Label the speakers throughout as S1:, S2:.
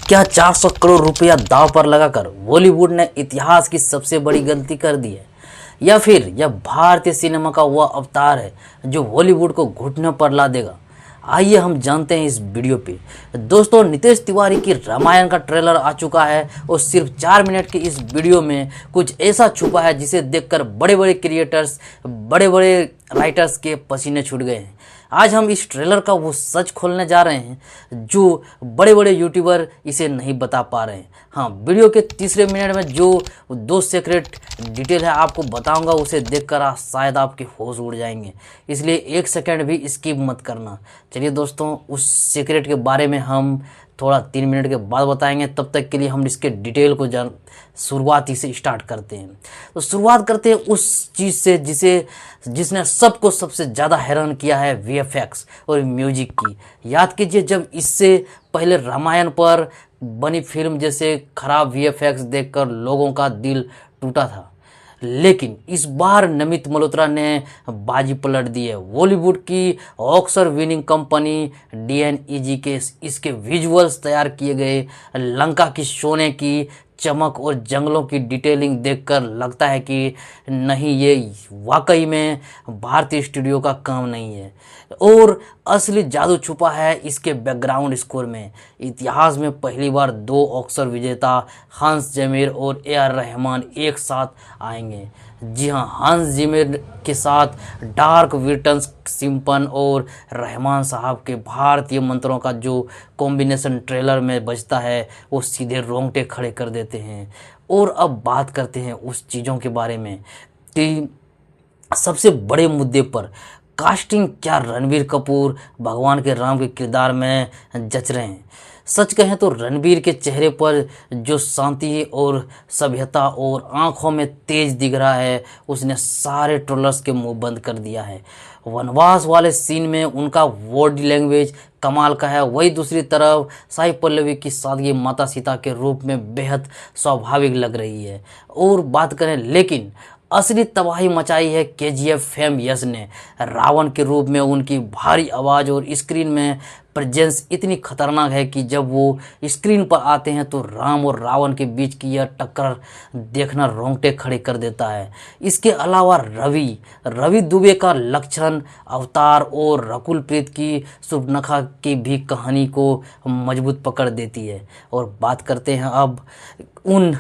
S1: क्या 400 करोड़ रुपया दांव पर लगाकर बॉलीवुड ने इतिहास की सबसे बड़ी गलती कर दी है, या फिर यह भारतीय सिनेमा का वह अवतार है जो बॉलीवुड को घुटने पर ला देगा? आइए हम जानते हैं इस वीडियो पे। दोस्तों, नितेश तिवारी की रामायण का ट्रेलर आ चुका है और सिर्फ 4 मिनट की इस वीडियो में कुछ ऐसा छुपा है जिसे देखकर बड़े बड़े क्रिएटर्स, बड़े बड़े राइटर्स के पसीने छूट गए हैं। आज हम इस ट्रेलर का वो सच खोलने जा रहे हैं जो बड़े बड़े यूट्यूबर इसे नहीं बता पा रहे हैं। हाँ, वीडियो के तीसरे मिनट में जो 2 सीक्रेट डिटेल है आपको बताऊंगा, उसे देखकर शायद आपके होश उड़ जाएंगे, इसलिए 1 सेकंड भी स्किप मत करना। चलिए दोस्तों, उस सीक्रेट के बारे में हम थोड़ा 3 मिनट के बाद बताएंगे। तब तक के लिए हम इसके डिटेल को शुरुआत ही से स्टार्ट करते हैं। तो शुरुआत करते हैं उस चीज़ से जिसने सबको सबसे ज़्यादा हैरान किया है, वीएफएक्स और म्यूजिक की। याद कीजिए, जब इससे पहले रामायण पर बनी फिल्म जैसे खराब वीएफएक्स देखकर लोगों का दिल टूटा था, लेकिन इस बार नमित मल्होत्रा ने बाजी पलट दी है। बॉलीवुड की ऑस्कर विनिंग कंपनी DNEG के इसके विजुअल्स तैयार किए गए लंका की सोने की चमक और जंगलों की डिटेलिंग देखकर लगता है कि नहीं, ये वाकई में भारतीय स्टूडियो का काम नहीं है और असली जादू छुपा है इसके बैकग्राउंड स्कोर में। इतिहास में पहली बार 2 ऑस्कर विजेता हंस जिमर और AR रहमान एक साथ आएंगे। जी हाँ, हंस जिमर के साथ डार्क रिटर्न्स सिम्पन और रहमान साहब के भारतीय मंत्रों का जो कॉम्बिनेशन ट्रेलर में बजता है वो सीधे रोंगटे खड़े कर देते हैं। और अब बात करते हैं उस चीज़ों के बारे में कि सबसे बड़े मुद्दे पर कास्टिंग। क्या रणबीर कपूर भगवान के राम के किरदार में जच रहे हैं? सच कहें तो रणबीर के चेहरे पर जो शांति और सभ्यता और आंखों में तेज दिख रहा है, उसने सारे ट्रोलर्स के मुंह बंद कर दिया है। वनवास वाले सीन में उनका बॉडी लैंग्वेज कमाल का है, वही दूसरी तरफ साई पल्लवी की सादगी माता सीता के रूप में बेहद स्वाभाविक लग रही है। और बात करें, लेकिन असली तबाही मचाई है KGF फेम यश ने। रावण के रूप में उनकी भारी आवाज़ और स्क्रीन में प्रेजेंस इतनी खतरनाक है कि जब वो स्क्रीन पर आते हैं तो राम और रावण के बीच की यह टक्कर देखना रोंगटे खड़े कर देता है। इसके अलावा रवि दुबे का लक्षण, अवतार और रकुल प्रीत की सुबनखा की भी कहानी को मजबूत पकड़ देती है। और बात करते हैं अब उन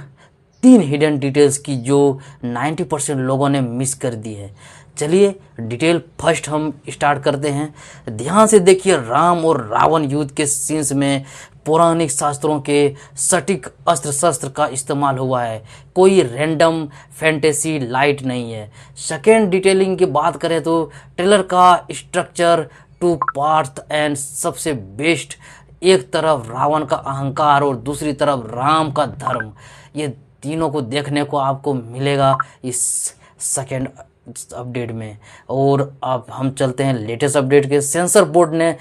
S1: 3 हिडन डिटेल्स की जो 90% लोगों ने मिस कर दी है। चलिए डिटेल फर्स्ट हम स्टार्ट करते हैं। ध्यान से देखिए, राम और रावण युद्ध के सीन्स में पौराणिक शास्त्रों के सटीक अस्त्र शस्त्र का इस्तेमाल हुआ है, कोई रैंडम फैंटेसी लाइट नहीं है। सेकेंड डिटेलिंग की बात करें तो ट्रेलर का स्ट्रक्चर 2 पार्ट एंड सबसे बेस्ट, एक तरफ रावण का अहंकार और दूसरी तरफ राम का धर्म, ये तीनों को देखने को आपको मिलेगा इस सेकेंड अपडेट में। और अब हम चलते हैं लेटेस्ट अपडेट के। सेंसर बोर्ड ने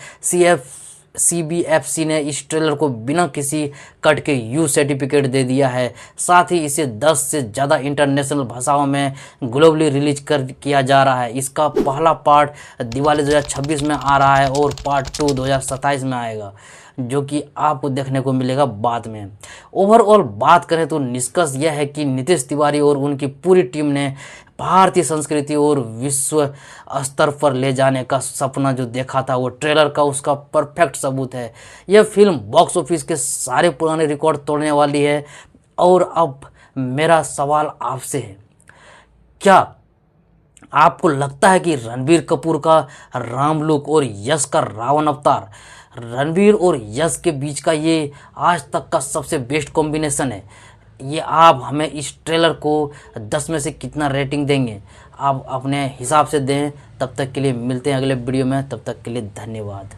S1: CBFC ने इस ट्रेलर को बिना किसी कट के U सर्टिफिकेट दे दिया है। साथ ही इसे 10 से ज़्यादा इंटरनेशनल भाषाओं में ग्लोबली रिलीज किया जा रहा है। इसका पहला पार्ट दिवाली 2026 में आ रहा है और पार्ट 2 2027 में आएगा, जो कि आपको देखने को मिलेगा बाद में। ओवरऑल बात करें तो निष्कर्ष यह है कि नितेश तिवारी और उनकी पूरी टीम ने भारतीय संस्कृति और विश्व स्तर पर ले जाने का सपना जो देखा था, वो ट्रेलर का उसका परफेक्ट सबूत है। यह फिल्म बॉक्स ऑफिस के सारे पुराने रिकॉर्ड तोड़ने वाली है। और अब मेरा सवाल आपसे है, क्या आपको लगता है कि रणबीर कपूर का राम लुक और यश का रावण अवतार, रणबीर और यश के बीच का ये आज तक का सबसे बेस्ट कॉम्बिनेशन है? ये आप हमें इस ट्रेलर को 10 में से कितना रेटिंग देंगे? आप अपने हिसाब से दें। तब तक के लिए मिलते हैं अगले वीडियो में, तब तक के लिए धन्यवाद।